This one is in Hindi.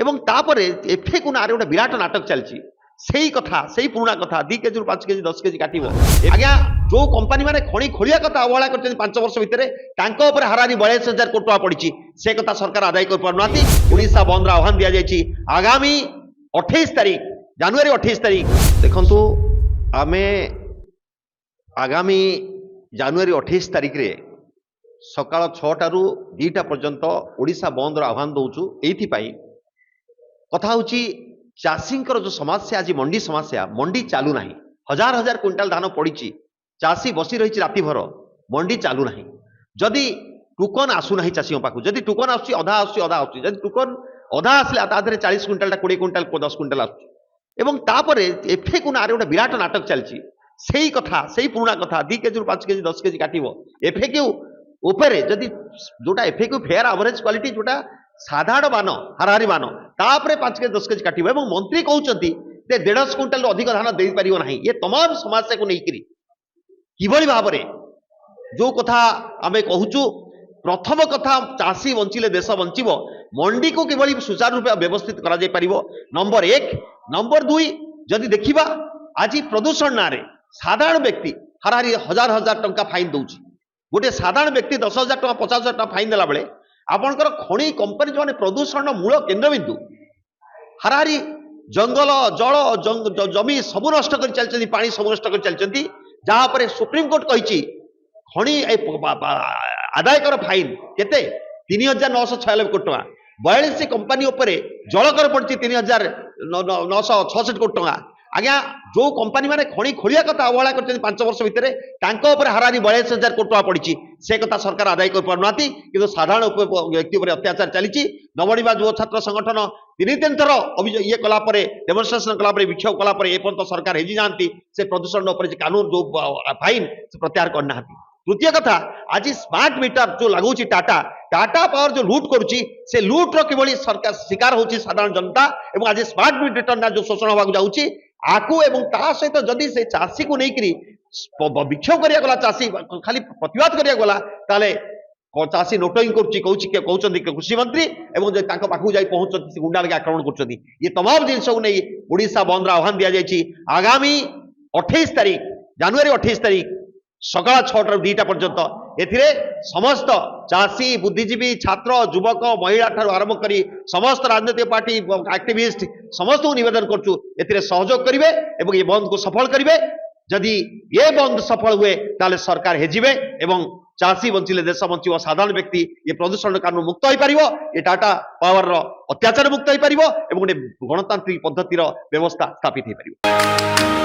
এবং তারপরে এফেকু না গোটে বিরাট নাটক চালছি সেই কথা সেই পুরোনা কথা 2 কেজি 5 কেজি 10 কেজি কাটিব আজ্ঞা যে কোম্পানি মানে খনি খোলিয়া কথা অবহেলা করছেন 5 ବର୍ଷ ভিতরে তাঙ্ক উপরে হারানি 42,000 কোটি টাকা পড়িছি সে কথা সরকার আদায় করে পারুনাতি ওড়িশা বন্ধর আহ্বান দিয়া যাইছি আগামী 28 তারিখ জানুয়ারি 28 তারিখ দেখন্তু আমি আগামী জানুয়ারি 28 তারিখে সকাল 6টা রু 2টা পর্যন্ত ওড়িশা বন্ধর আহ্বান দউছু এইথিপাই কথা হচ্ছে চাষীঙ্কর যে সমস্যা আজ মন্ডি সমস্যা মন্ডি চালু না হাজার হাজার কুইন্টাল ধান পড়ি চাষী বসি রয়েছে রাতিভর মন্ডি চালু না যদি টুকন আসু না চাষী পাখু যদি টুকন আসছে অধা আসছে অধা আসছে যদি টুকন অধা আসলে তাদের 40 কুইন্টালটা 20 কুইন্টাল 10 কুইন্টাল আসছে এবং তারপরে এফেকু না গোটে বিরাট নাটক চালছি সেই কথা সেই পুরোনা কথা 2 কেজি 5 কেজি 10 কেজি কাটিব এফেক্যু উপরে যদি যেটা এফেক্যু ফেয়ার আভারেজ কোয়ালিটি যেটা সাধারণ মান হারাহারি মান তাপরে 5 কেজি 10 কেজি কাটিব এবং মন্ত্রী কହୁଛନ୍ତି যে 150 কুইন্টাল অধিক ধান দেই পারিব নাই ये तमाम समस्या को नहीं किभଳି भाबरे जो कथा आमे कहूचु प्रथम कथा चाषी बंचिले देश बंचिब मंडी को किभଳି सुचारू रूप व्यवस्थित करा जाय परिबो नंबर 1 नंबर 2 जदि देखिबा आज प्रदूषण ना रे साधारण व्यक्ति हाराहारी हजार हजार टंका फाइन दउची गोटे साधारण व्यक्ति 10,000 टंका 50,000 टंका फाइन देला बेले आपनकर खणी कंपनी जो प्रदूषण मूल केन्द्रबिंदु हाराहारी जंगल जल जमी सब नष्ट कर चलती पानी सब नष्ट कर चलती जहाँ पर सुप्रीम कोर्ट कही खणी आदाय कर फाइन केते 3,996 कोटी टका 42 कंपनी उपरे जल कर पड़ी 3,966 कोटी टका आज्ञा जो कंपनी माने खणी खोलिया कथा अवहेला कर 5 वर्ष भितर हारानी 42,000 कोटी टका पड़ी से कथा सरकार आदाय कर पारनाती किंतु साधारण व्यक्ति पर अत्याचार चली नवनिर्वाण युव छात्र संगठन 3-3 थर ये कलापर डेमोन्स्ट्रेशन कलापर विक्षोभ कलापर एपर्यंत सरकार हेजी जाती से प्रदूषण कानून जो फाइन से प्रत्याहार करना। तृतीय कथा आज स्मार्ट मीटर जो लगुच टाटा टाटा पावर जो लूट करुच्ची से लूट किभଳି सरकार शिकार होची साधारण जनता और आज स्मार्ट मीटर ना जो शोषण होगा जाऊँगी आकु एवं ता सहित जदि से चाषी को लेकिन विक्षोभ करिया गला चाषी खाली प्रतिवाद करिया गला ताले चाषी नोटिंग कहते कृषि मंत्री और पाखु जाई पहुंचती गुंडा लगे आक्रमण कर ये तमाम जिन नहीं ओडिशा बंद आह्वान दि जाएगी आगामी 28 तारीख जानुआरी 28 तारीख सकाल 6टा 2टा पर्यंत एथिरे समस्त चाषी बुद्धिजीवी छात्र युवक महिला ठार आरंभ करी समस्त राजनीतिक पार्टी एक्टिविस्ट समस्त को निवेदन करछु एथिरे सहयोग करिवे एवं ये बंद को सफल करिवे जदि ये बंद सफल हुए ताले सरकार हेजिबे एवं चाषी बंचिले देश बंचिब साधारण व्यक्ति ये प्रदूषण कानून मुक्त हो पारिबो ये टाटा पावर अत्याचार मुक्त हो पारिबो एवं गोटे गणतांत्रिक पद्धतिर व्यवस्था स्थापित हो पारिबो।